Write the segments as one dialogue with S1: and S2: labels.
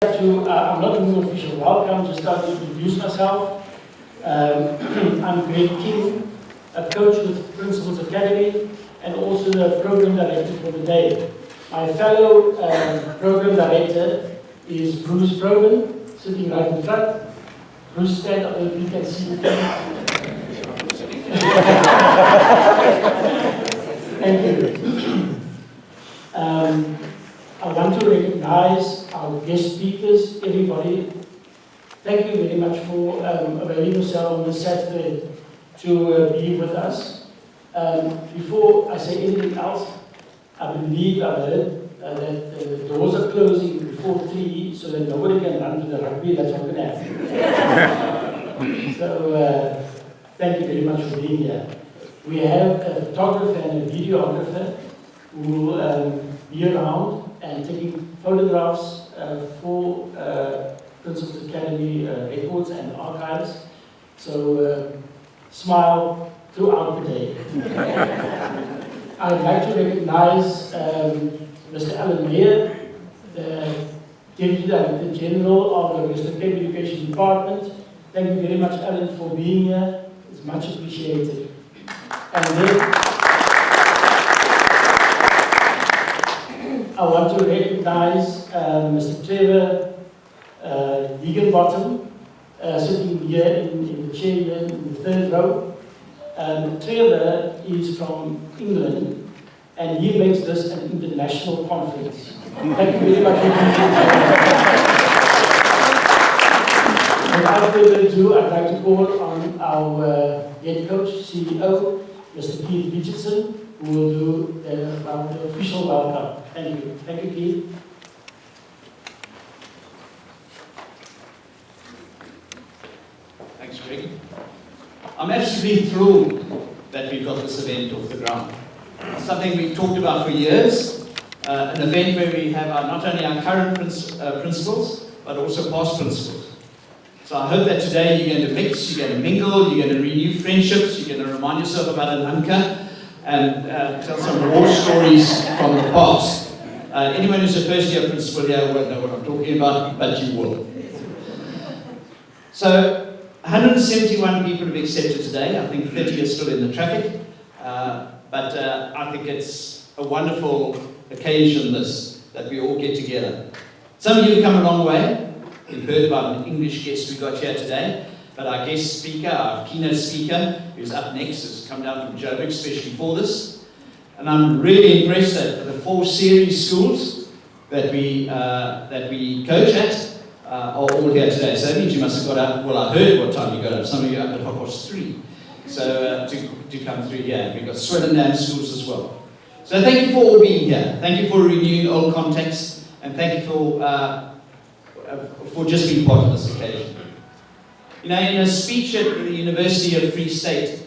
S1: I'm not doing an official welcome, just start to introduce myself. I'm Greg King, a coach with Principals Academy and also the program director for the day. My fellow program director is Bruce Brogan, sitting right in front. Bruce, stand up if you can see me. Thank you. I want to recognize our guest speakers, everybody. Thank you very much for availing yourself on this Saturday to be with us. Before I say anything else, I believe I heard that the doors are closing before 3, so that nobody can run to the rugby. That's not going to happen. So thank you very much for being here. We have a photographer and a videographer who will be around and taking photographs for Principals Academy records and archives. So smile throughout the day. I'd like to recognize Mr. Alan Mayer, the Deputy Director General of the Western Cape Education Department. Thank you very much, Alan, for being here. It's much appreciated. And then I want to recognize Mr. Trevor Degenbottom, sitting here in the chair here in the third row. Trevor is from England, and he makes this an international conference. Thank you very much for being here. Without further ado, I'd like to call on our head coach, CEO, Mr. Keith Richardson, who will do the official welcome. Thank you. Thank you, Keith.
S2: Thanks, Greg. I'm absolutely thrilled that we've got this event off the ground. It's something we've talked about for years, an event where we have not only our current principals, but also past principals. So I hope that today you're going to mix, you're going to mingle, you're going to renew friendships, you're going to remind yourself about an anchor, and tell some war stories from the past. Anyone who's a first year principal here won't know what I'm talking about, but you will. So, 171 people have accepted today. I think 30 are still in the traffic. But I think it's a wonderful occasion that we all get together. Some of you have come a long way. You've heard about an English guest we got here today. But our guest speaker, our keynote speaker, who's up next, has come down from Joburg especially for this. And I'm really impressed that the 4 series schools that we coach at are all here today. So that means you must have got up, well, I heard what time you got up. Some of you up at 3:30. So to come through here. We've got Swellendam schools as well. So thank you for all being here. Thank you for renewing old contacts. And thank you for just being part of this occasion. You know, in a speech at the University of Free State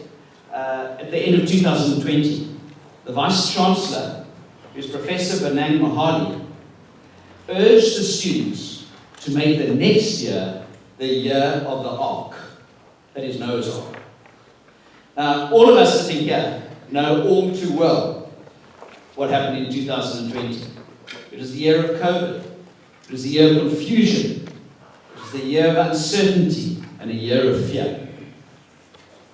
S2: at the end of 2020, the Vice-Chancellor, who's Professor Banang Mahadi, urged the students to make the next year the year of the Ark, that is Noah's Ark. Now, all of us sitting here know all too well what happened in 2020. It was the year of COVID. It was the year of confusion. It was the year of uncertainty and a year of fear.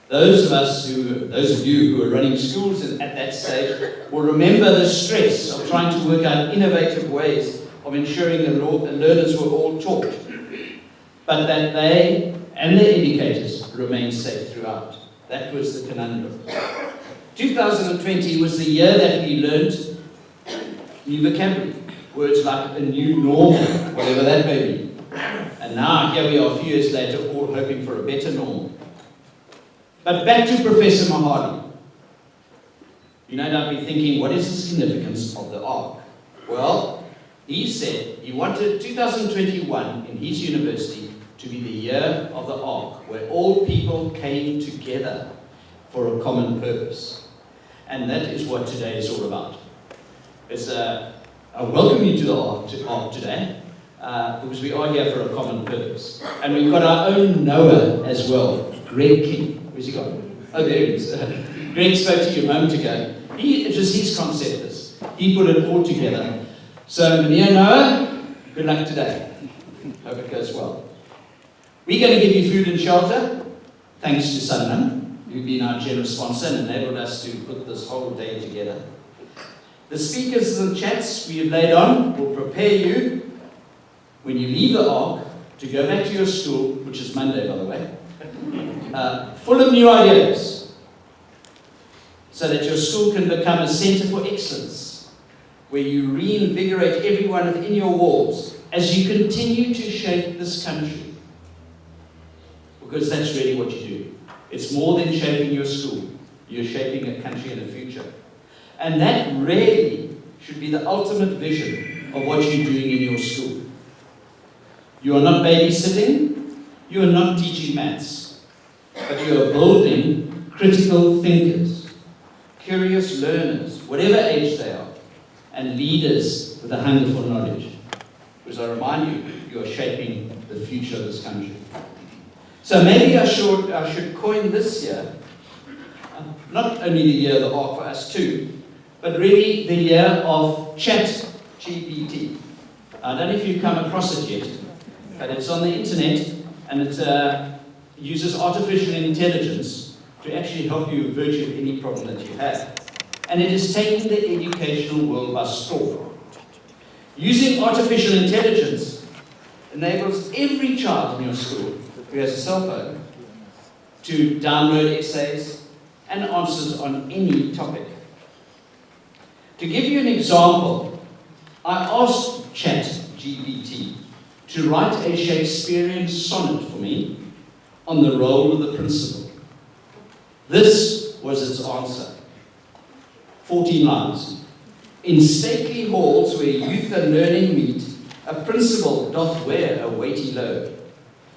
S2: Those of you who were running schools at that stage will remember the stress of trying to work out innovative ways of ensuring the learners were all taught, but that they and their educators remained safe throughout. That was the conundrum. 2020 was the year that we learned new vocabulary, words like a new normal, whatever that may be. And now, here we are a few years later, all hoping for a better normal. But back to Professor Mahadi. You no doubt be thinking, what is the significance of the Ark? Well, he said he wanted 2021 in his university to be the year of the Ark, where all people came together for a common purpose. And that is what today is all about. I welcome you to the Ark today, because we are here for a common purpose. And we've got our own Noah as well, Greg King. Where's he gone? Oh, there he is. Greg spoke to you a moment ago. It was his concept. He put it all together. So, Meneer Noah, good luck today. Hope it goes well. We're going to give you food and shelter, thanks to Sunman, who've been our generous sponsor and enabled us to put this whole day together. The speakers and chats we have laid on will prepare you, when you leave the Ark, to go back to your school, which is Monday, by the way, full of new ideas, so that your school can become a centre for excellence, where you reinvigorate everyone within your walls as you continue to shape this country. Because that's really what you do. It's more than shaping your school. You're shaping a country and a future. And that really should be the ultimate vision of what you're doing in your school. You are not babysitting, you are not teaching maths, but you are building critical thinkers, curious learners, whatever age they are, and leaders with a hunger for knowledge. Because I remind you, you are shaping the future of this country. So maybe I should coin this year, not only the year of the Ark for us too, but really the year of ChatGPT. I don't know if you've come across it yet, but it's on the internet and it uses artificial intelligence to actually help you with virtually any problem that you have. And it is taking the educational world by storm. Using artificial intelligence enables every child in your school who has a cell phone to download essays and answers on any topic. To give you an example, I asked ChatGPT to write a Shakespearean sonnet for me on the role of the principal. This was its answer. 14 lines. In stately halls where youth and learning meet, a principal doth wear a weighty load,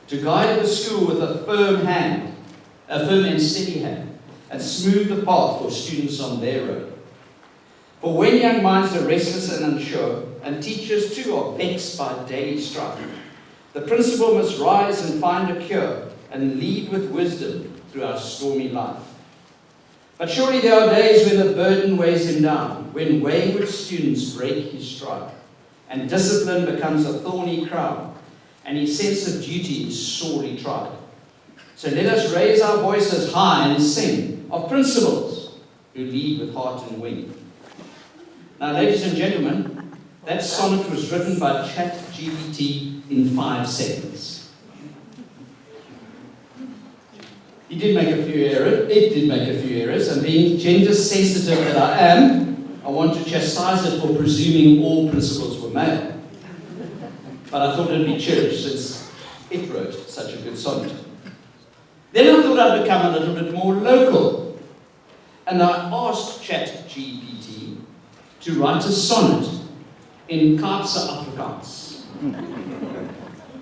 S2: to guide the school with a firm and steady hand, and smooth the path for students on their road. For when young minds are restless and unsure, and teachers too are vexed by daily strife, the principal must rise and find a cure, and lead with wisdom through our stormy life. But surely there are days when the burden weighs him down, when wayward students break his stride, and discipline becomes a thorny crown, and his sense of duty is sorely tried. So let us raise our voices high and sing of principals who lead with heart and wing. Now, ladies and gentlemen, that sonnet was written by ChatGPT in 5 seconds. It did make a few errors, and being gender sensitive that I am, I want to chastise it for presuming all principals were male. But I thought it would be cherished since it wrote such a good sonnet. Then I thought I'd become a little bit more local. And I asked ChatGPT to write a sonnet in Kaapse Afrikaans.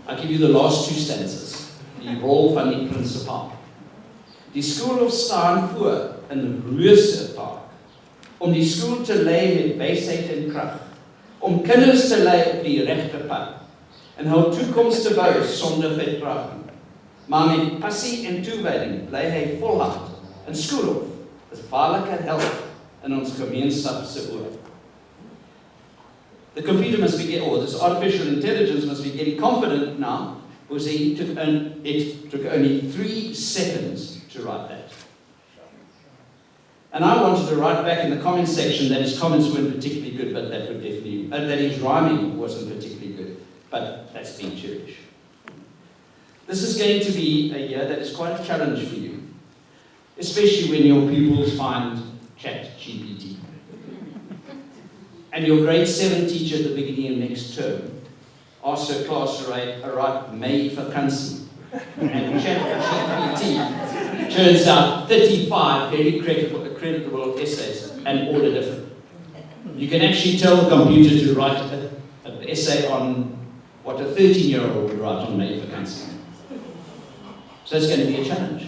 S2: I'll give you the last 2 stanzas. Die rol van die prinsipaal. Die skool staan voor in reuse taak, om die skool te lei met wysheid en krag, om kinders te lei op die regte pad, en hul toekoms te bou sonder vertraging. Maar met passie en toewyding bly hy volhard in skoolhof, is waarlike held in ons gemeenskap se oor. The computer must be getting, or this artificial intelligence must be getting confident now, because it took only 3 seconds to write that. And I wanted to write back in the comments section that his comments weren't particularly good, but that his rhyming wasn't particularly good, but that's being cherished. This is going to be a year that is quite a challenge for you, especially when your pupils find ChatGPT. And your grade 7 teacher at the beginning of next term asks her class to write May vakansie. And ChatGPT turns out 35 very creditable essays, and all are different. You can actually tell the computer to write an essay on what a 13-year-old would write on May vakansie. So it's going to be a challenge.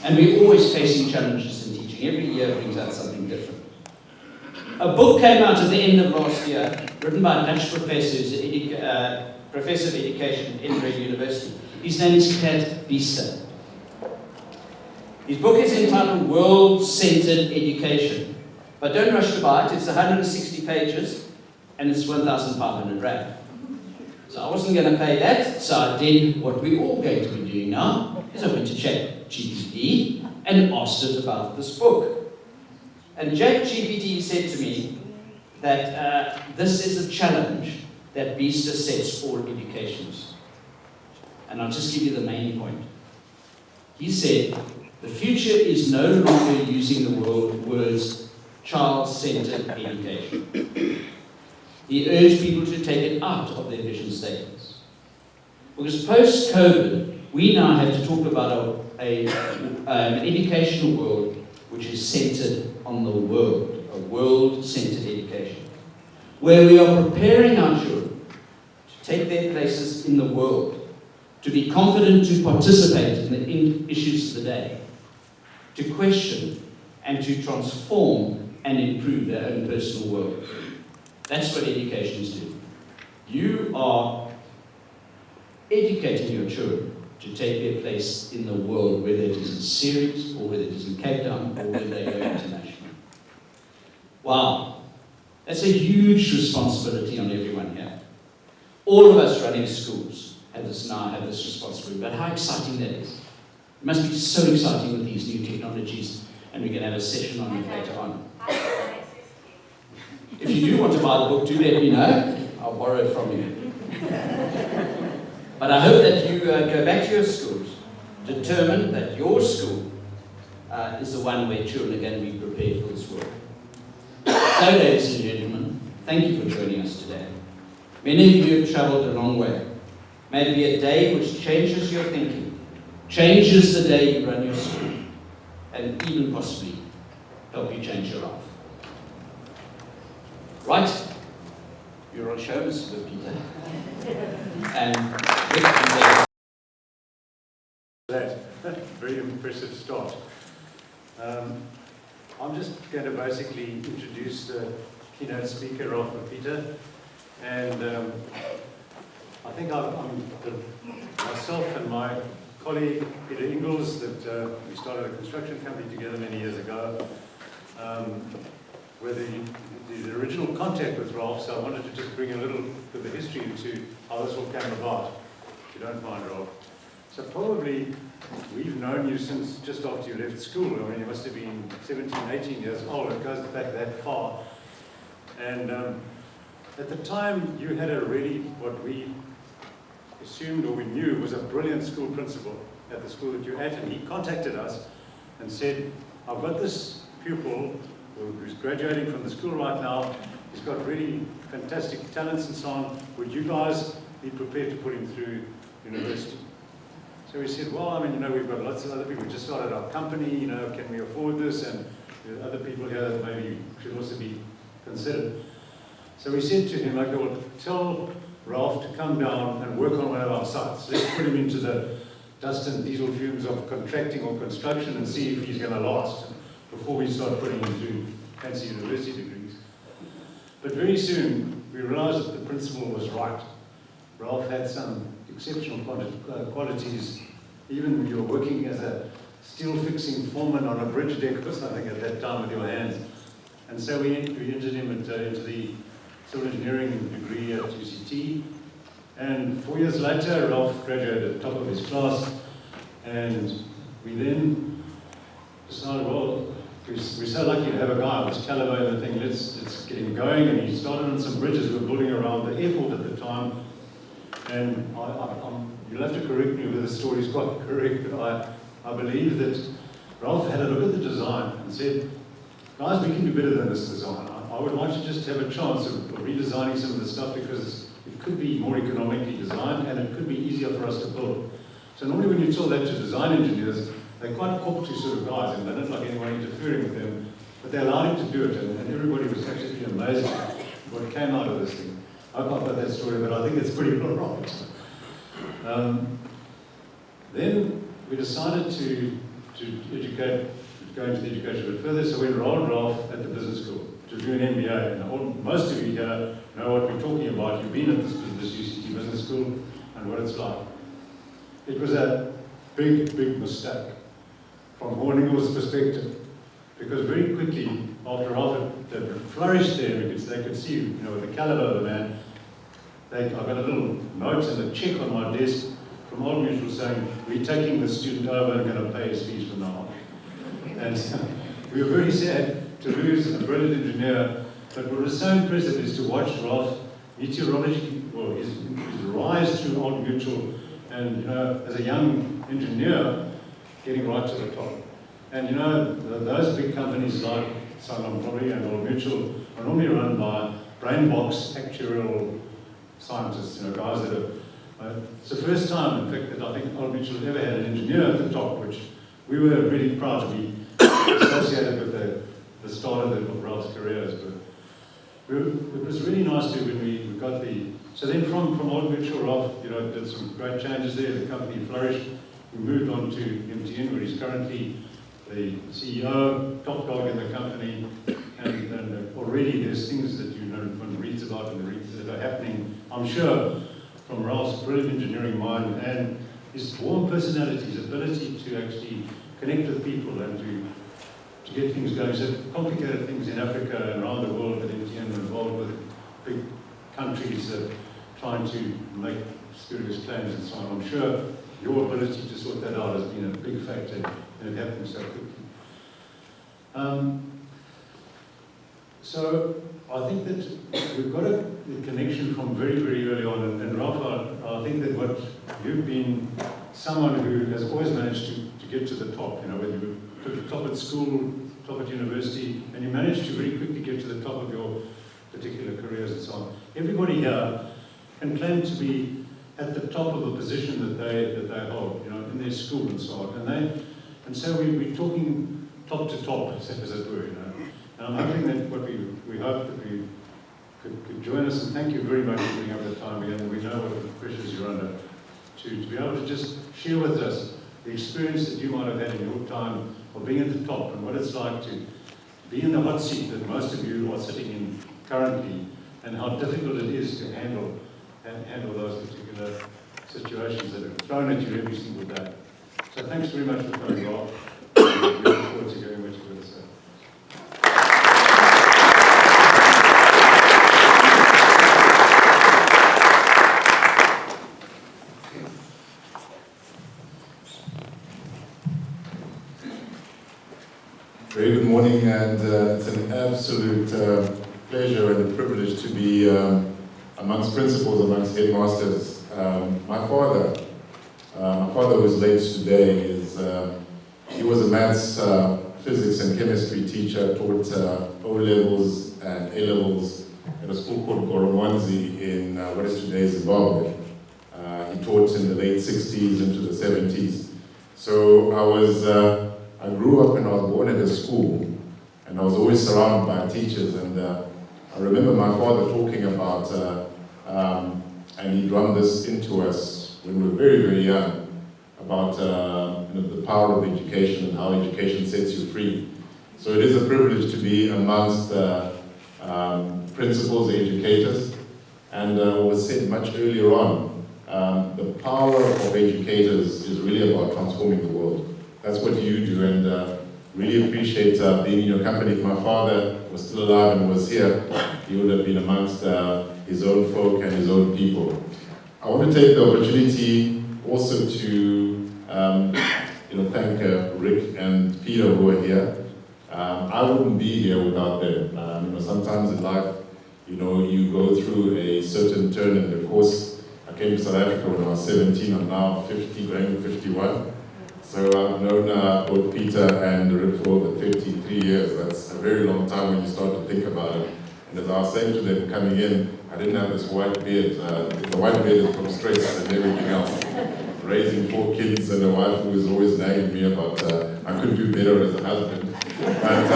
S2: And we're always facing challenges in teaching. Every year brings out something different. A book came out at the end of last year, written by a Dutch professor, who's a professor of education at Edinburgh University. His name is Kat Biester. His book is entitled World-Centered Education. But don't rush to buy it. It's 160 pages, and it's 1,500 rand. So I wasn't going to pay that, so I did what we're all going to be doing now, is I went to ChatGPT and asked it about this book. And ChatGPT said to me that this is a challenge that Beester sets all educationists. And I'll just give you the main point. He said, the future is no longer using the words child-centered education. He urged people to take it out of their vision statements. Because post-COVID, we now have to talk about an educational world which is centered on the world, a world-centered education, where we are preparing our children to take their places in the world, to be confident to participate in the issues of the day, to question and to transform and improve their own personal world. That's what educationists do. You are educating your children to take their place in the world, whether it is in Ceres, or whether it is in Cape Town, or whether they go international. Wow. That's a huge responsibility on everyone here. All of us running schools have this responsibility, but how exciting that is. It must be so exciting with these new technologies, and we can have a session on it later on. If you do want to buy the book, do let me know. I'll borrow it from you. But I hope that you go back to your schools, determine that your school is the one where children are going to be prepared for this world. So, ladies and gentlemen, thank you for joining us today. Many of you have travelled a long way. May it be a day which changes your thinking, changes the day you run your school, and even possibly help you change your life. Right? You're on show, Mr. Peter. And
S3: that very impressive start. I'm just going to basically introduce the keynote speaker, Ralph Peter, and I think myself and my colleague Peter Ingalls, that we started a construction company together many years ago. Where the original contact with Ralph, so I wanted to just bring a little bit of history into how this all came about, if you don't mind, Ralph. So probably we've known you since just after you left school. I mean, you must have been 17, 18 years old. It goes back that far. And at the time, you had a really, what we assumed or we knew was a brilliant school principal at the school that you're at, and he contacted us and said, I've got this pupil who's graduating from the school right now. He's got really fantastic talents and so on. Would you guys be prepared to put him through university? So we said, well, I mean, we've got lots of other people. We just started our company, can we afford this? And there are other people here that maybe should also be considered. So we said to him, okay, well, tell Ralph to come down and work on one of our sites. Let's put him into the dust and diesel fumes of contracting or construction and see if he's going to last before we start putting him through fancy university degrees. But very soon, we realized that the principal was right. Ralph had some exceptional qualities, even when you were working as a steel-fixing foreman on a bridge deck or something at that time with your hands. And so we entered him into the civil engineering degree at UCT. And 4 years later, Ralph graduated at the top of his class. And we then decided, well, we're so lucky to have a guy of this caliber and the thing, let's get him going. And he started on some bridges we were building around the airport at the time. And you'll have to correct me whether the story is quite correct, but I believe that Ralph had a look at the design and said, guys, we can do better than this design. I would like to just have a chance of redesigning some of the stuff because it could be more economically designed and it could be easier for us to build. So normally when you tell that to design engineers, they're quite corporate sort of guys and they don't like anyone interfering with them, but they allowed him to do it and everybody was actually amazed at what came out of this thing. I can't put that story, but I think it's pretty well right. Then we decided to educate, go into the education a bit further, so we enrolled Ralph at the business school to do an MBA. And most of you here know what we're talking about. You've been at this UCT business school and what it's like. It was a big, big mistake from Horningham's perspective, because very quickly, after Ralph had flourished there, they could see, with the caliber of the man, I got a little note and a check on my desk from Old Mutual saying, we're taking the student over and going to pay his fees from now on. And we were very sad to lose a brilliant engineer, but what was so impressive is to watch Ralph meteorology, well, his rise through Old Mutual, and you know, as a young engineer, getting right to the top. And you know, those big companies like Sanlam and Old Mutual are normally run by brain box actuarial scientists, you know, guys that are. It's the first time, in fact, that I think Old Mutual ever had an engineer at the top, which we were really proud to be associated with the start of Ralph's careers. But it was really nice when we got the. So then from Old Mutual, Ralph, you know, did some great changes there. The company flourished. We moved on to MTN, where he's currently the CEO, top dog in the company, and already there's things that you know one reads about and that are happening. I'm sure from Ralph's brilliant engineering mind and his warm personality, his ability to actually connect with people and to get things going. So complicated things in Africa and around the world that MTN are involved with big countries trying to make spurious claims and so on. I'm sure your ability to sort that out has been a big factor in it happening so quickly. So I think that we've got a connection from very, very early on, and Ralph, I think that what you've been someone who has always managed to get to the top, you know, when you took the top at school, top at university, and you managed to very quickly get to the top of your particular careers and so on. Everybody here can claim to be at the top of a position that they hold, you know, in their school and so on. And so we're talking top to top, as it were, you know. And I'm hoping that we hope that we could join us, and thank you very much for bringing up the time again. We know what the pressures you're under to be able to just share with us the experience that you might have had in your time of being at the top and what it's like to be in the hot seat that most of you are sitting in currently, and how difficult it is to handle those particular situations that are thrown at you every single day. So thanks very much for coming, Rob. We look forward to hearing what you're going to say.
S4: Very good morning, and it's an absolute pleasure and a privilege to be amongst principals, amongst headmasters. My father who is late today, he was a maths, physics and chemistry teacher, taught O-levels and A-levels at a school called Goromwanzi in what is today Zimbabwe. He taught in the late 60s into the 70s. So I grew up and I was born at a school, and I was always surrounded by teachers. And I remember my father talking about, and he drummed this into us when we were very, very young, about the power of education and how education sets you free. So it is a privilege to be amongst principals, educators, and what was said much earlier on, the power of educators is really about transforming the world. That's what you do, and really appreciate being in your company. If my father was still alive and was here, he would have been amongst his own folk and his own people. I want to take the opportunity also to thank Rick and Peter who are here. I wouldn't be here without them. Sometimes in life, you go through a certain turn in the course. I came to South Africa when I was 17. I'm now 50, going 51. So I've known both Peter and Rick for over 33 years. That's a very long time when you start to think about it. And as I was saying to them coming in, I didn't have this white beard. The white beard is from stress and everything else. Raising 4 kids and a wife who was always nagging me about I could do better as a husband. But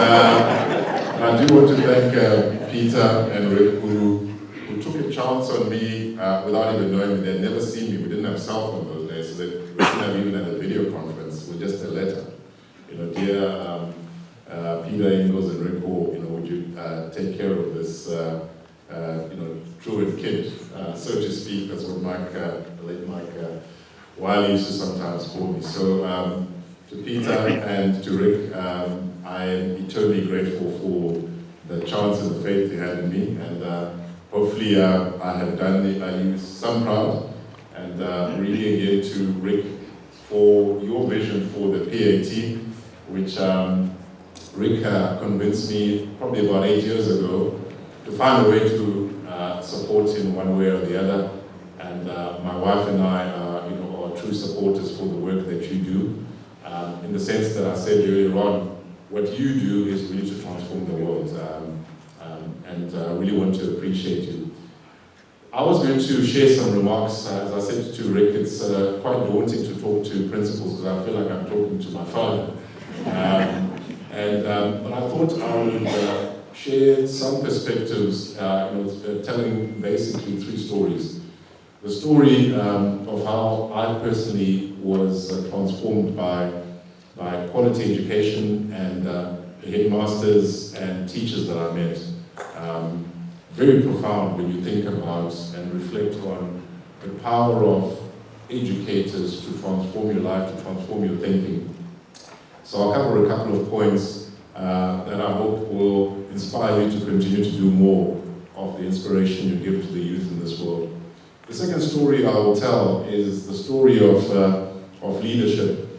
S4: I do want to thank Peter and Rick who took a chance on me without even knowing me. They'd never seen me. We didn't have cell phone those days, so we didn't have even had a video conference with just a letter. Dear Peter Ingalls and Rick Hall, would you take care of this, truant kid, so to speak. That's what Mike, the late Mike Wiley used to sometimes call me. So to Peter and to Rick, I am eternally grateful for the chance and the faith they had in me, and hopefully I have done you some proud, and really again to Rick for your vision for the PAT, which Rick convinced me probably about 8 years ago to find a way to support in one way or the other. And my wife and I are true supporters for the work that you do, in the sense that I said earlier on, what you do is really to transform the world, and I really want to appreciate you. I was going to share some remarks. As I said to Rick, it's quite daunting to talk to principals because I feel like I'm talking to my father. But I thought I would share some perspectives, telling basically 3 stories. The story of how I personally was transformed by quality education and the headmasters and teachers that I met. Very profound when you think about and reflect on the power of educators to transform your life, to transform your thinking. So I'll cover a couple of points that I hope will inspire you to continue to do more of the inspiration you give to the youth in this world. The second story I will tell is the story of leadership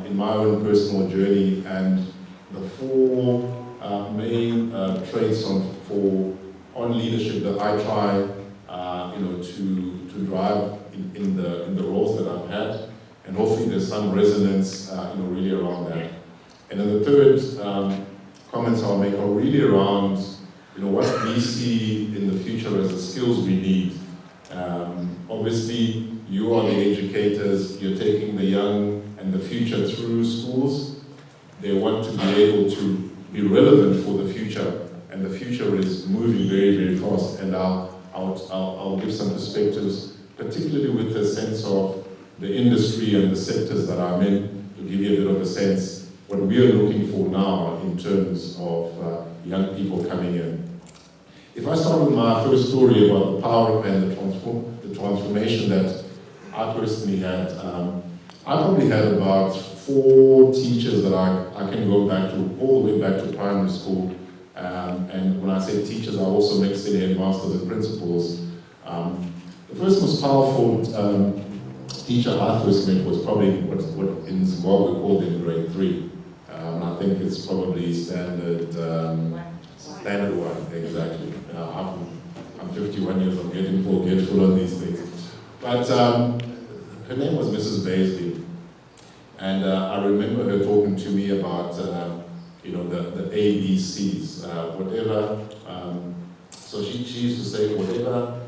S4: in my own personal journey, and the 4 main traits on leadership that I try to drive in the roles that I've had, and hopefully there's some resonance really around that. And then the third comments I'll make are really around what we see in the future as the skills we need. Obviously, you are the educators, you're taking the young and the future through schools. They want to be able to be relevant for the future, and the future is moving very, very fast. And I'll give some perspectives, particularly with the sense of the industry and the sectors that I'm in, to give you a bit of a sense what we are looking for now in terms of young people coming in. If I start with my first story about the power and the transformation that I personally had, I probably had about 4 teachers that I can go back to, all the way back to primary school. And when I say teachers, I also mix in headmasters and principals. The first most powerful teacher I first met was probably what in Zimbabwe we called in grade 3. And I think it's probably standard 1, exactly. I'm 51 years, I'm getting forgetful on these things. But her name was Mrs. Baisley. And I remember her talking to me about, the ABCs, whatever. So she used to say, whatever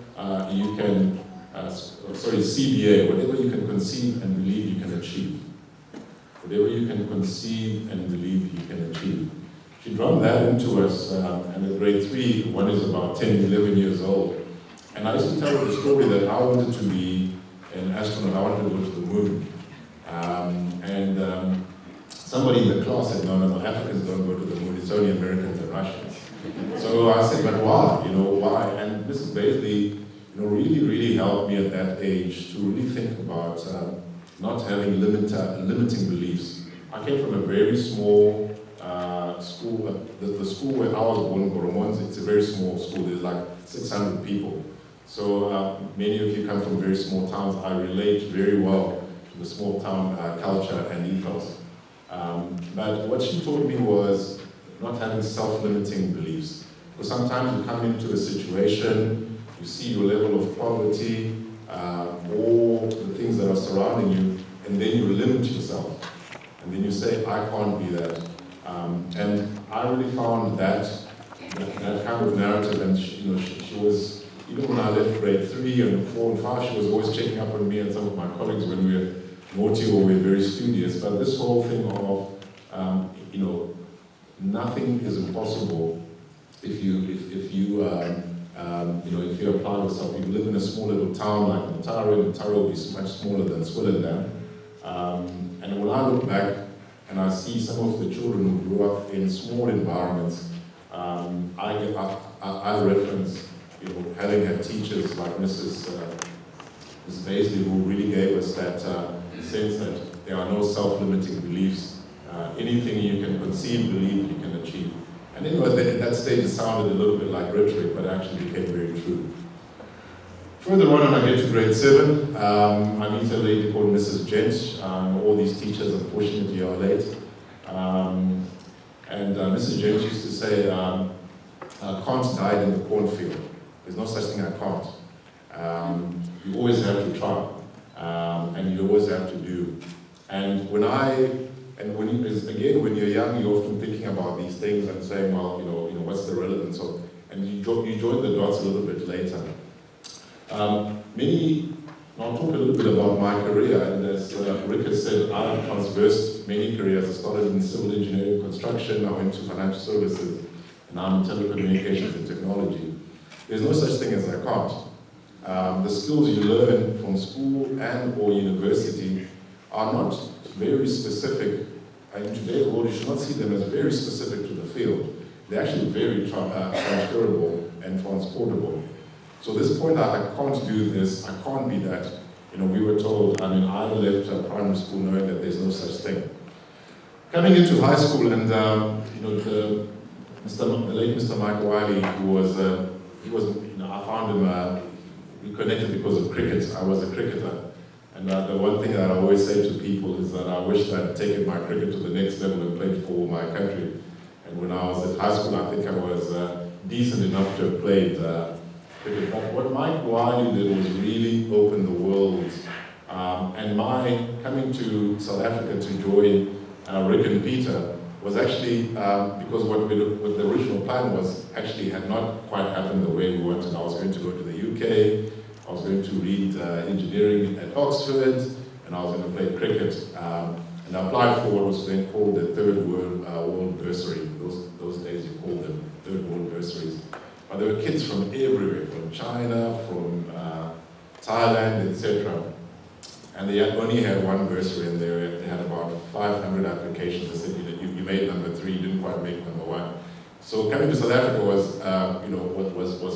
S4: you can, CBA, whatever you can conceive and believe you can achieve. Whatever you can conceive and believe you can achieve. She drummed that into us, and in grade 3, one is about 10, 11 years old. And I used to tell her the story that I wanted to be an astronaut, I wanted to go to the moon. Somebody in the class said, no, Africans don't go to the moon, it's only Americans and Russians. So I said, but why? Why? And Mrs. Baisley, really, really helped me at that age to really think about not having limiting beliefs. I came from a very small school. The school where I was born, Goromons, it's a very small school. There's like 600 people. So many of you come from very small towns. I relate very well to the small town culture and ethos. But what she told me was not having self-limiting beliefs. Because sometimes you come into a situation, you see your level of poverty, all the things that are surrounding you, and then you limit yourself. And then you say, I can't be that. And I really found that kind of narrative, and she was, even when I left grade 3 and 4 and 5, she was always checking up on me and some of my colleagues when we were naughty or we were very studious. But this whole thing of, nothing is impossible if you apply yourself. You live in a small little town like Mutare is much smaller than Swellendam. And when I look back and I see some of the children who grew up in small environments, I reference, having had teachers like Mrs. Baisley who really gave us that sense that there are no self-limiting beliefs. Anything you can conceive, believe, you can achieve. And anyway, at that stage it sounded a little bit like rhetoric, but it actually became very true. Further on, when I get to grade 7, I meet a lady called Mrs. Gent. All these teachers, unfortunately, are late. And Mrs. Gent used to say, can't die in the cornfield. There's no such thing as can't. You always have to try, and you always have to do. And when you're young, you're often thinking about these things and saying, well, what's the relevance of? And you join the dots a little bit later. I'll talk a little bit about my career, and as Rick has said, I've traversed many careers. I started in civil engineering construction, I went to financial services, and now I'm in telecommunications and technology. There's no such thing as I can't. The skills you learn from school and or university are not very specific. In today's world, you should not see them as very specific to the field. They're actually very transferable and transportable. So this point that I can't do this, I can't be that, we were told, I left primary school knowing that there's no such thing. Coming into high school, and the late Mr. Mike Wiley, I found him, we connected because of cricket. I was a cricketer. And the one thing that I always say to people is that I wish I'd taken my cricket to the next level and played for my country. And when I was at high school, I think I was decent enough to have played cricket. But what Mike Wiley did was really open the world. And my coming to South Africa to join Rick and Peter was actually because what the original plan was actually had not quite happened the way we wanted. I was going to go to the UK, I was going to read engineering at Oxford, and I was going to play cricket. And I applied for what was then called the Third World Bursary. Those days you called them Third World Bursaries. But there were kids from everywhere, from China, from Thailand, etc. And they only had one bursary, and they had about 500 applications. They said, you made number 3, you didn't quite make number 1. So coming to South Africa was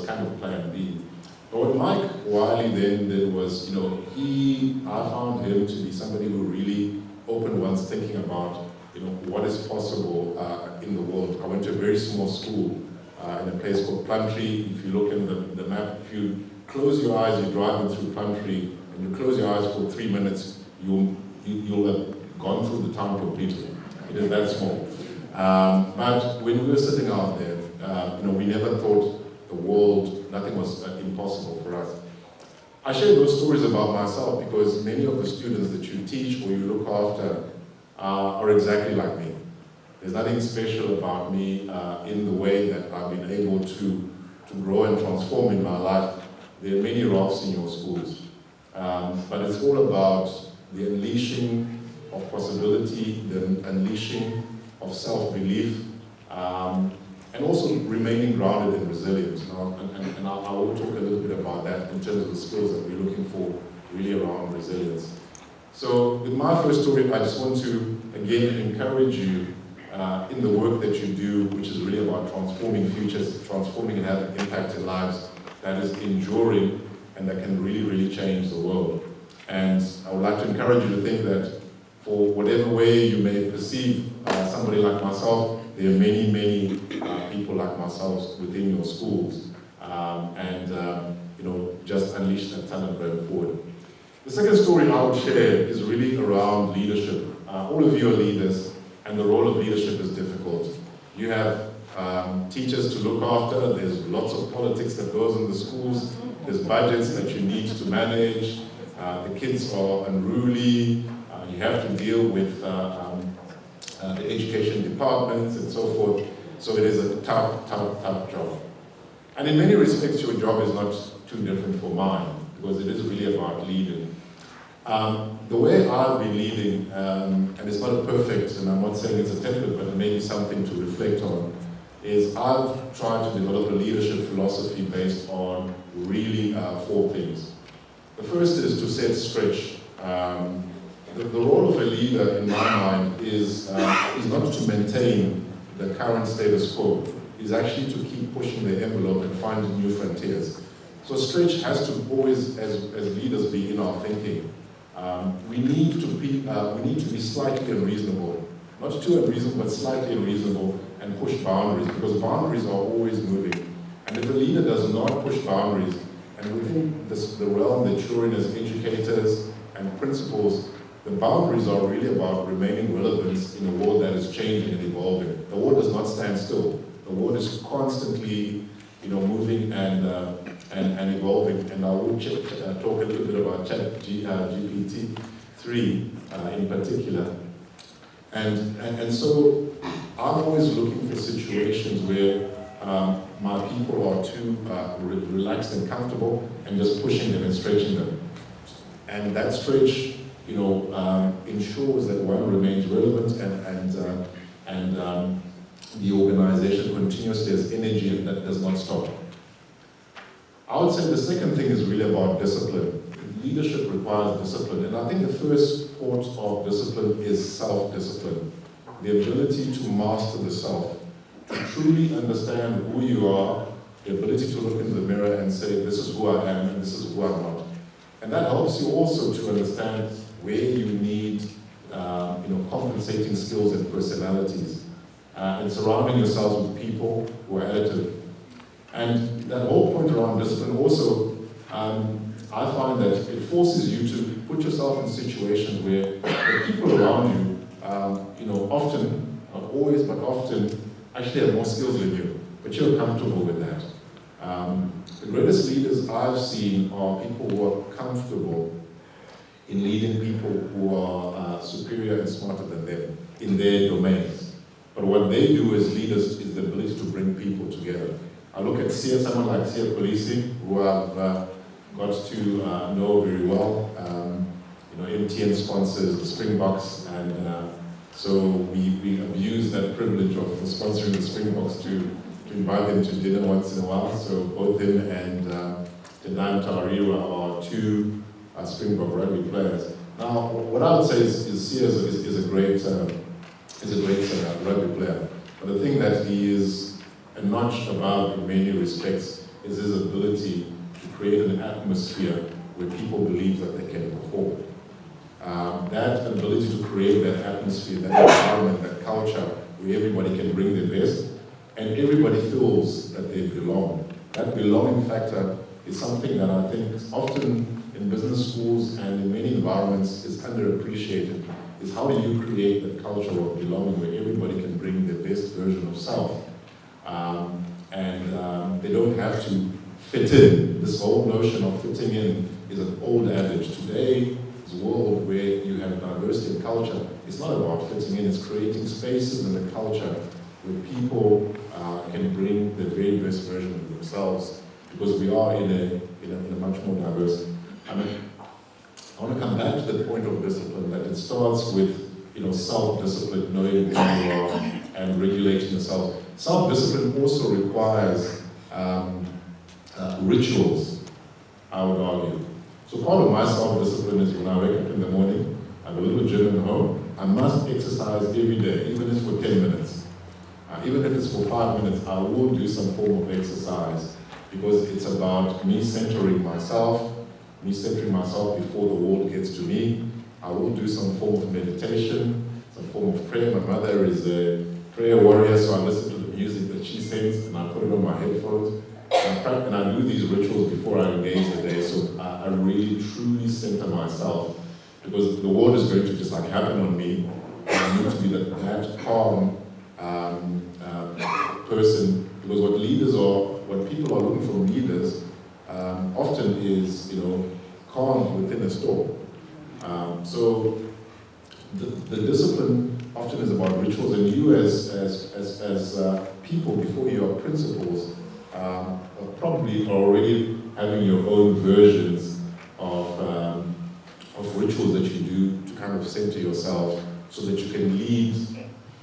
S4: kind of plan B. But what Mike Wiley then did was, I found him to be somebody who really opened one's thinking about, what is possible in the world. I went to a very small school in a place called Plumtree. If you look in the map, if you close your eyes, you're driving through Plumtree, and you close your eyes for 3 minutes, you'll have gone through the town completely. It is that small. But when we were sitting out there, we never thought the world, nothing was impossible for us. I share those stories about myself because many of the students that you teach or you look after are exactly like me. There's nothing special about me in the way that I've been able to grow and transform in my life. There are many Ralphs in your schools, but it's all about the unleashing of possibility, the unleashing of self-belief, and also remaining grounded and resilient. And I will talk a little bit about that in terms of the skills that we're looking for really around resilience. So with my first story, I just want to again encourage you in the work that you do, which is really about transforming futures, transforming and having impact in lives that is enduring and that can really, really change the world. And I would like to encourage you to think that for whatever way you may perceive somebody like myself, there are many, many people like myself within your schools. Just unleash that talent going forward. The second story I would share is really around leadership. All of you are leaders, and the role of leadership is difficult. You have teachers to look after, there's lots of politics that goes in the schools, there's budgets that you need to manage, the kids are unruly, you have to deal with the education departments and so forth. So it is a tough job. And in many respects, your job is not too different from mine, because it is really about leading. The way I've been leading, and it's not a perfect, and I'm not saying it's a template, but it may be something to reflect on, is I've tried to develop a leadership philosophy based on really 4 things. The first is to set stretch. The role of a leader, in my mind, is not to maintain the current status quo. Is actually to keep pushing the envelope and find new frontiers. So stretch has to always, as leaders, be in our thinking. We need to be slightly unreasonable, not too unreasonable, but slightly unreasonable, and push boundaries, because boundaries are always moving. And if a leader does not push boundaries, and within the realm that you're in as educators and principals, the boundaries are really about remaining relevant in a world that is changing and evolving. The world does not stand still. The world is constantly, moving and evolving. And I will talk a little bit about GPT-3 in particular. And so I'm always looking for situations where my people are too relaxed and comfortable and just pushing them and stretching them. And that stretch, ensures that one remains relevant and the organization continuously has energy and that does not stop. I would say the second thing is really about discipline. Leadership requires discipline, and I think the first part of discipline is self-discipline. The ability to master the self, to truly understand who you are, the ability to look into the mirror and say, this is who I am and this is who I'm not. And that helps you also to understand where you need compensating skills and personalities, and surrounding yourselves with people who are additive. And that whole point around discipline also, I find that it forces you to put yourself in situations where the people around you, often, not always, but often, actually have more skills than you, but you're comfortable with that. The greatest leaders I've seen are people who are comfortable in leading people who are superior and smarter than them in their domains. But what they do as leaders is the ability to bring people together. I look at someone like Sia Polisi, who I've got to know very well. MTN sponsors the Springboks, and so we abuse that privilege of sponsoring the Springboks to invite them to dinner once in a while. So both him and Denan Tawariwa are two Springbok rugby players. Now, what I would say is Sia is a great rugby player. But the thing that he is a notch above in many respects is his ability to create an atmosphere where people believe that they can perform. That ability to create that atmosphere, that environment, that culture, where everybody can bring their best, and everybody feels that they belong. That belonging factor is something that I think is often in business schools and in many environments is underappreciated, is how do you create that culture of belonging where everybody can bring their best version of self. They don't have to fit in. This whole notion of fitting in is an old adage. Today, it's a world where you have diversity of culture. It's not about fitting in, it's creating spaces in the culture where people can bring the very best version of themselves, because we are in a much more diverse. I want to come back to the point of discipline, that it starts with self-discipline, knowing who you are and regulating yourself. Self-discipline also requires rituals, I would argue. So part of my self-discipline is when I wake up in the morning, I have a little gym at home, I must exercise every day, even if it's for 10 minutes. Even if it's for 5 minutes, I will do some form of exercise, because it's about me centering myself before the world gets to me. I will do some form of meditation, some form of prayer. My mother is a prayer warrior, so I listen to the music that she sings and I put it on my headphones. And I do these rituals before I engage the day, so I really truly center myself, because the world is going to just happen on me. I need to be that calm person, because what people are looking for leaders often is, calm within a storm. So the discipline often is about rituals, and you as people, before you are principals, are probably already having your own versions of rituals that you do to kind of center yourself so that you can lead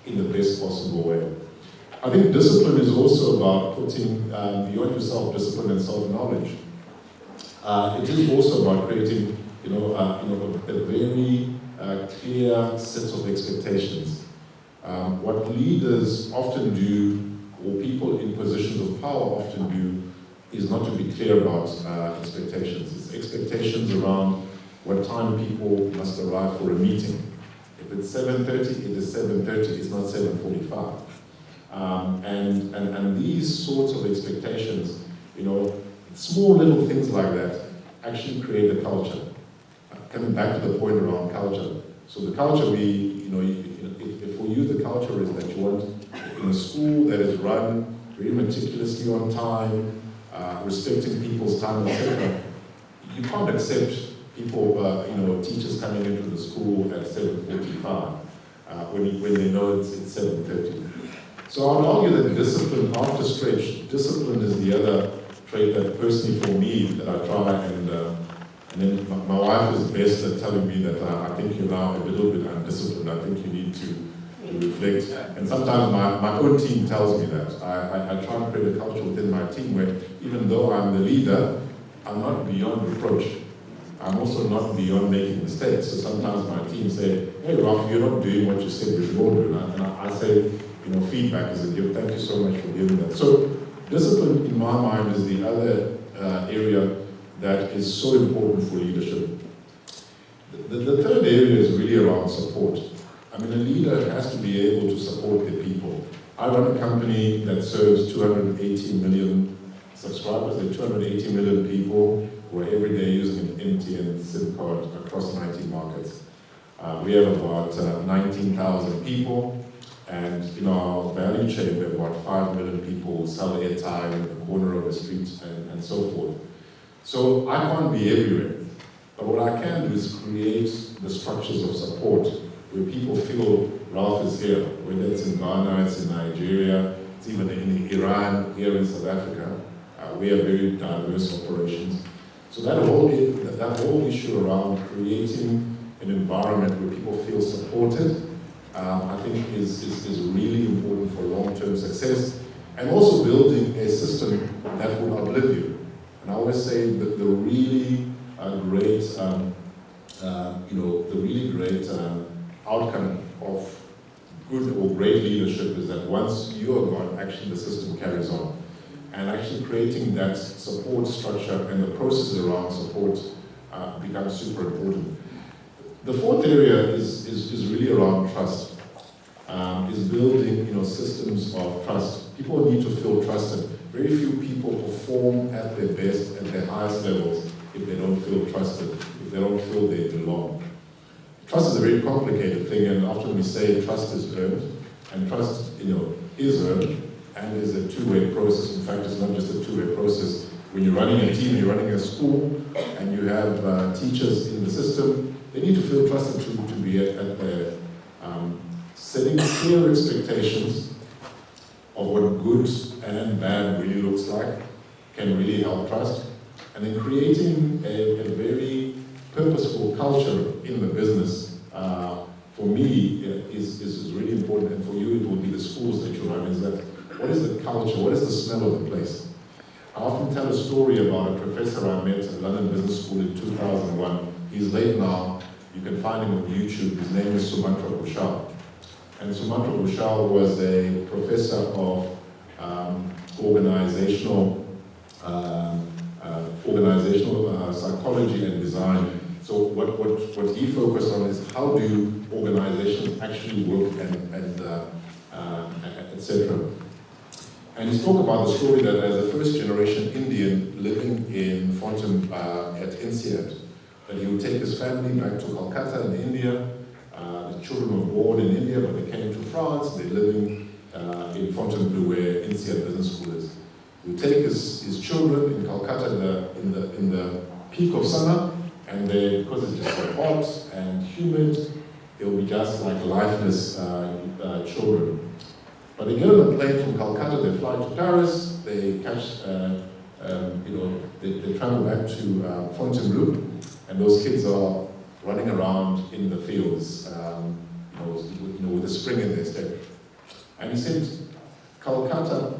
S4: in the best possible way. I think discipline is also about putting beyond yourself discipline and self-knowledge. It is also about creating, a very clear set of expectations. What leaders often do, or people in positions of power often do, is not to be clear about expectations. It's expectations around what time people must arrive for a meeting. If it's 7:30, it is 7:30, it's not 7:45. And these sorts of expectations, small little things like that actually create a culture. Coming back to the point around culture. So the culture if for you the culture is that you want a school that is run very meticulously on time, respecting people's time, etc. You can't accept people, teachers coming into the school at 7:45 when they know it's 7:30. So I would argue that discipline, after stretch, discipline is the other trait that personally for me that I try and then my wife is best at telling me that I think you're now a little bit undisciplined. I think you need to reflect. And sometimes my own team tells me that. I try and create a culture within my team where even though I'm the leader, I'm not beyond reproach. I'm also not beyond making mistakes. So sometimes my team say, hey Ralph, you're not doing what you said you will do. And I say, feedback is a gift. Thank you so much for giving that. So discipline in my mind is the other area that is so important for leadership. The third area is really around support. I mean, a leader has to be able to support their people. I run a company that serves 280 million subscribers. There are 280 million people who are every day using an MTN SIM card across 19 markets. We have about 19,000 people, and in our value chain, we have about 5 million people who sell airtime in the corner of the street and so forth. So I can't be everywhere, but what I can do is create the structures of support where people feel Ralph is here, whether it's in Ghana, it's in Nigeria, it's even in Iran, here in South Africa. We have very diverse operations. So that whole issue around creating an environment where people feel supported, I think is really important for long-term success, and also building a system that will outlive you. And I always say that the really great, outcome of good or great leadership is that once you are gone, actually the system carries on. And actually creating that support structure and the process around support becomes super important. The fourth area is really around trust. Is building systems of trust. People need to feel trusted. Very few people perform at their best, at their highest levels, if they don't feel trusted, if they don't feel they belong. Trust is a very complicated thing, and often we say trust is earned, and trust is earned, and is a two-way process. In fact, it's not just a two-way process. When you're running a team, you're running a school, and you have teachers in the system, they need to feel trusted to be at their setting clear expectations of what good and bad really looks like can really help trust, and then creating a very purposeful culture in the business. For me, is really important, and for you, it will be the schools that you run. Is that what is the culture? What is the smell of the place? I often tell a story about a professor I met at London Business School in 2001. He's late now. You can find him on YouTube. His name is Sumantra Bhushal. And Sumantra Bhushal was a professor of organizational psychology and design. So what he focused on is how do organizations actually work and etc. And he spoke about the story that as a first-generation Indian living in Fontaine at INSEAD, that he would take his family back to Calcutta in India. The children were born in India, but they came to France. They're living in Fontainebleau, where INSEAD Business School is. He would take his children in Calcutta in the peak of summer, and because it's just so hot and humid, they'll be just like lifeless children. But they get on a plane from Calcutta, they fly to Paris, they catch, they travel back to Fontainebleau, and those kids are running around in the fields, with the spring in their step. And he said, Calcutta,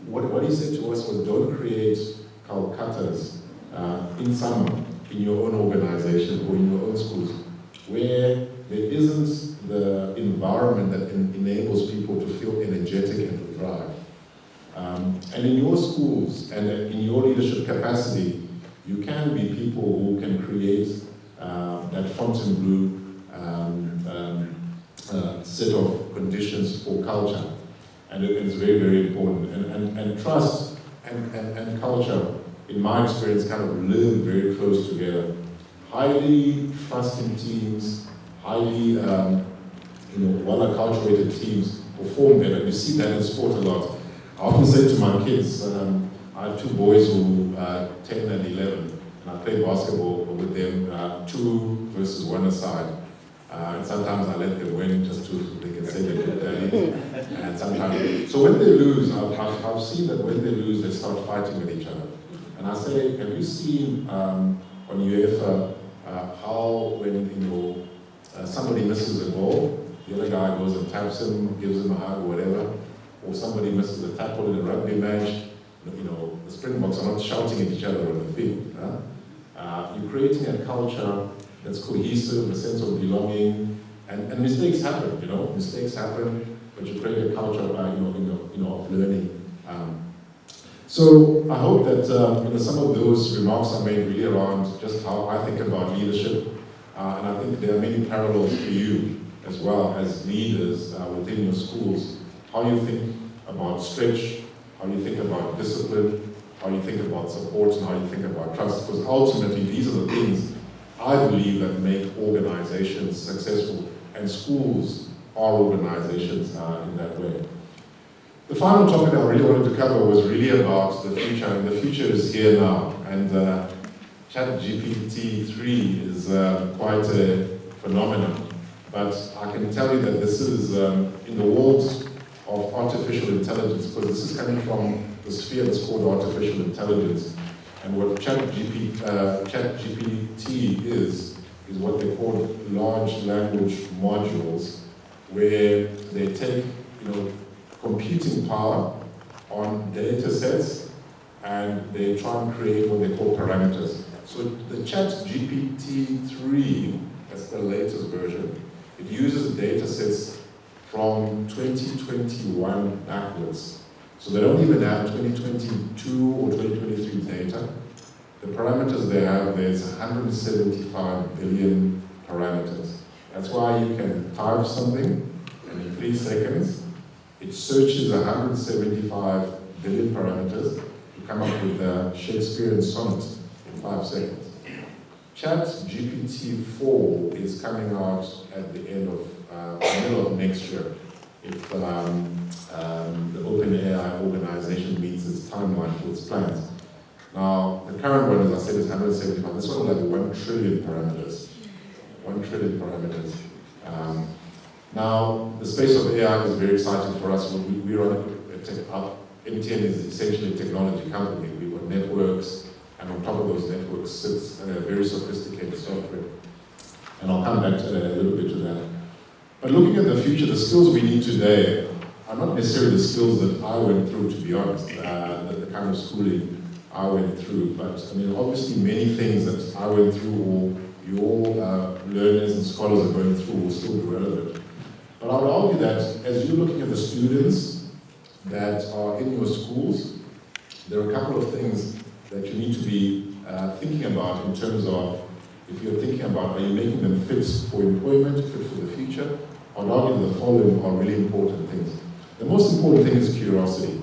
S4: what he said to us was, don't create Calcuttas in summer in your own organization or in your own schools, where there isn't the environment that enables people to feel energetic and to thrive. And in your schools and in your leadership capacity, you can be people who can create that Fontainebleau culture. And it's very, very important. And trust and culture, in my experience, kind of live very close together. Highly trusting teams, highly well-acculturated teams perform better. You see that in sport a lot. I often say to my kids, I have two boys who are 10 and 11, and I play basketball with them, 2 versus 1 aside. And sometimes I let them win just to they can say they're good daddies. And sometimes, so when they lose, I've seen that when they lose, they start fighting with each other. And I say, have you seen on UEFA how when somebody misses a goal, the other guy goes and taps him, gives him a hug or whatever, or somebody misses a tackle in a rugby match, the Springboks are not shouting at each other on the field. You're creating a culture that's cohesive, a sense of belonging, and mistakes happen, mistakes happen, but you create a culture of learning. So I hope that some of those remarks are made really around just how I think about leadership, and I think there are many parallels for you as well as leaders within your schools, how you think about stretch, how you think about discipline, how you think about support, and how you think about trust, because ultimately these are the things I believe that make organizations successful, and schools are organizations in that way. The final topic I really wanted to cover was really about the future, and the future is here now. And ChatGPT-3 is quite a phenomenon, but I can tell you that this is in the world of artificial intelligence, because this is coming from the sphere that's called artificial intelligence. And what ChatGPT is what they call large language modules, where they take computing power on data sets and they try and create what they call parameters. So the ChatGPT-3, that's the latest version, it uses data sets from 2021 backwards. So they don't even have 2022 or 2023 data. The parameters they have, there's 175 billion parameters. That's why you can type something, and in 3 seconds, it searches 175 billion parameters to come up with the Shakespearean sonnet in 5 seconds. ChatGPT-4 is coming out at the end of middle of next year, if the OpenAI organization meets its timeline for its plans. Now, the current one, as I said, is 175. This one will have 1 trillion parameters. 1 trillion parameters. Now, the space of AI is very exciting for us. We run MTN is essentially a technology company. We've got networks, and on top of those networks sits very sophisticated software. And I'll come back to that a little bit to that. But looking at the future, the skills we need today are not necessarily the skills that I went through, to be honest, the kind of schooling I went through. But I mean, obviously many things that I went through or your learners and scholars are going through will still be relevant. But I would argue that as you're looking at the students that are in your schools, there are a couple of things that you need to be thinking about in terms of, if you're thinking about, are you making them fit for employment, fit for the future? I would argue that the following are really important things. The most important thing is curiosity.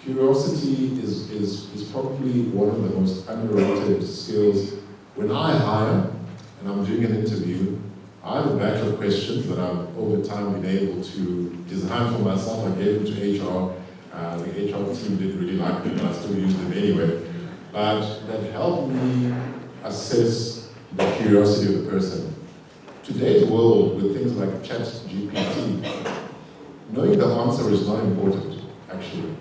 S4: Curiosity is probably one of the most underrated skills. When I hire, and I'm doing an interview, I have a batch of questions that I've over time been able to design for myself. I gave them to HR. The HR team didn't really like them, but I still use them anyway. But that helped me assess the curiosity of the person. Today's world, with things like ChatGPT, knowing the answer is not important, actually.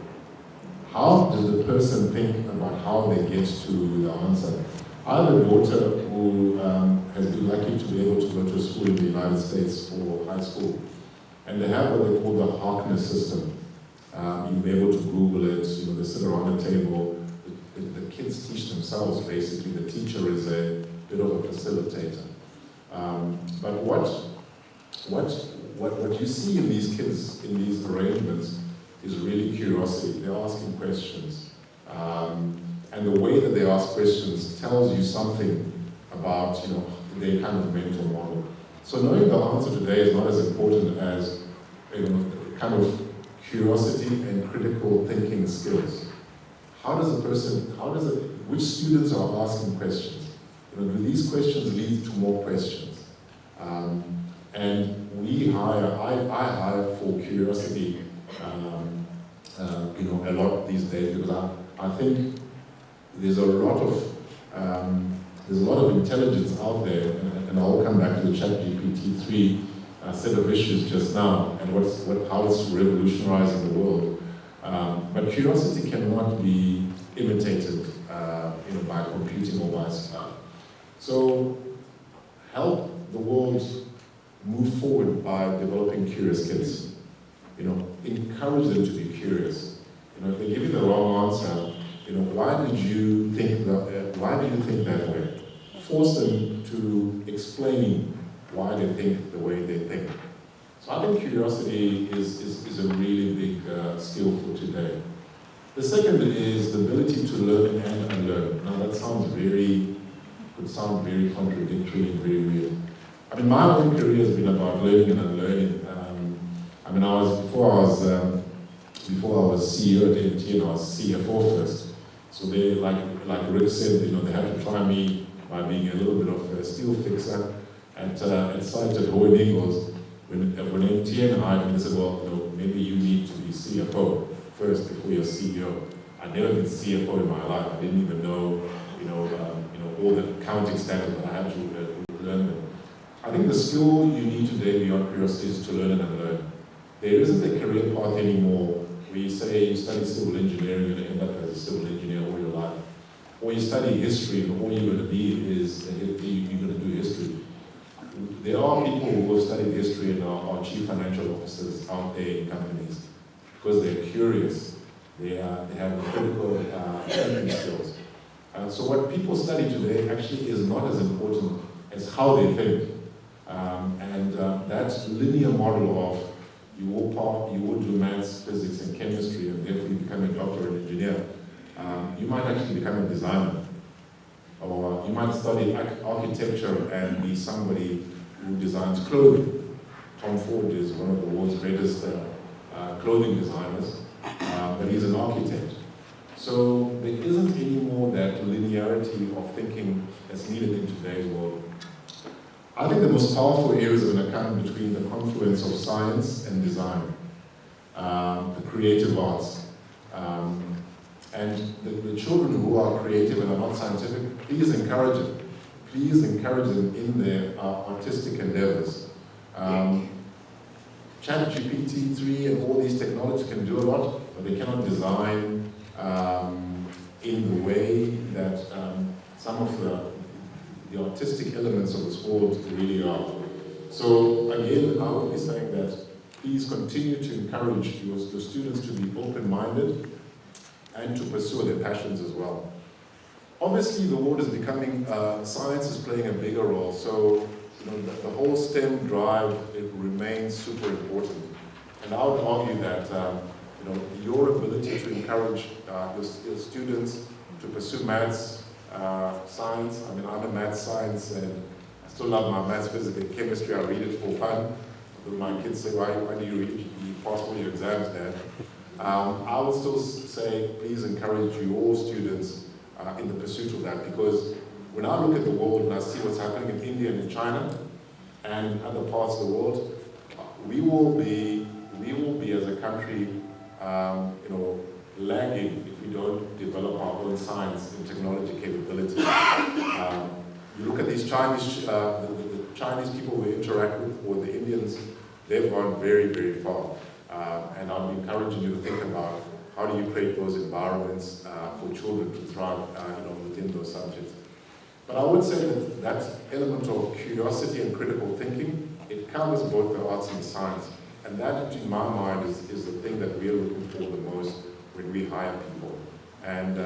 S4: How does the person think about how they get to the answer? I have a daughter who has been lucky to be able to go to school in the United States for high school. And they have what they call the Harkness system. You'll be able to Google it, they sit around the table. The kids teach themselves, basically. The teacher is a bit of a facilitator. But what you see in these kids, in these arrangements, is really curiosity. They're asking questions. And the way that they ask questions tells you something about, their kind of mental model. So knowing the answer today is not as important as, kind of curiosity and critical thinking skills. Which students are asking questions? Do these questions lead to more questions? And I hire for curiosity, a lot these days, because I think there's a lot of intelligence out there, and I'll come back to the ChatGPT-3 set of issues just now, and how it's revolutionizing the world. But curiosity cannot be imitated, by computing or by stuff. So help the world move forward by developing curious kids. Encourage them to be curious. If they give you the wrong answer, why do you think that way? Force them to explain why they think the way they think. So I think curiosity is a really big skill for today. The second is the ability to learn and unlearn. Now that could sound very contradictory and very weird. My own career has been about learning and unlearning. Before I was CEO at MTN, I was CFO first. So they, like Rick said, they had to try me by being a little bit of a steel fixer at site at Hohen Eagles. When MTN hired me, they said, well, maybe you need to be CFO first before you're CEO. I'd never been CFO in my life. I didn't even know, all the accounting standards, but I had to learn them. I think the skill you need today beyond curiosity is to learn and unlearn. There isn't a career path anymore where you say you study civil engineering and end up as a civil engineer all your life. Or you study history and all you're going to be is you're going to do history. There are people who have studied history and are chief financial officers out there in companies because they're curious. They have critical thinking skills. So what people study today actually is not as important as how they think. That linear model of you will do maths, physics, and chemistry, and therefore you become a doctor or an engineer. You might actually become a designer. Or you might study architecture and be somebody who designs clothing. Tom Ford is one of the world's greatest clothing designers, but he's an architect. So there isn't anymore that linearity of thinking that's needed in today's world. I think the most powerful areas of an account between the confluence of science and design, the creative arts, and the children who are creative and are not scientific, please encourage them. Please encourage them in their artistic endeavors. ChatGPT-3 and all these technologies can do a lot, but they cannot design in the way that some of the artistic elements of this world really are. So again, I will be saying that please continue to encourage your students to be open-minded and to pursue their passions as well. Obviously, the world is becoming, science is playing a bigger role, so the whole STEM drive, it remains super important. And I would argue that your ability to encourage your students to pursue maths, science, I'm a maths science, and I still love my maths, physics, and chemistry. I read it for fun. But my kids say, why do you read? You pass all your exams, Dad. I would still say, please encourage your students in the pursuit of that, because when I look at the world and I see what's happening in India and in China and other parts of the world, we will be as a country, lagging if we don't develop our own science and technology capability. You look at these Chinese, the Chinese people we interact with, or the Indians, they've gone very, very far. And I'm encouraging you to think about how do you create those environments for children to thrive, within those subjects. But I would say that element of curiosity and critical thinking, it covers both the arts and the science. And that, in my mind, is the thing that we're looking for the most when we hire people. And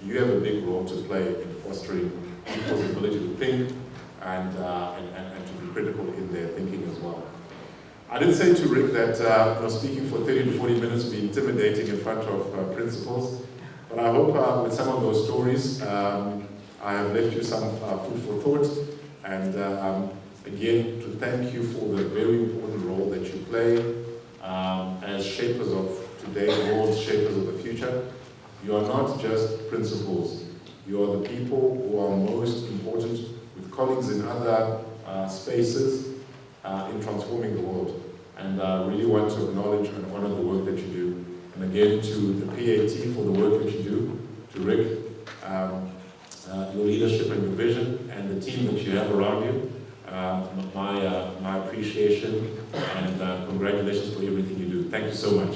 S4: you have a big role to play in fostering people's ability to think and to be critical in their thinking as well. I did say to Rick that speaking for 30 to 40 minutes would be intimidating in front of principals, but I hope with some of those stories I have left you some food for thought, and again to thank you for the very important role that you play as as shapers of today's world, shapers of the future. You are not just principals. You are the people who are most important, with colleagues in other spaces, in transforming the world. And I really want to acknowledge and honor the work that you do. And again, to the PAT for the work that you do, to Rick, your leadership and your vision, and the team that you have around you, my appreciation and congratulations for everything you do. Thank you so much.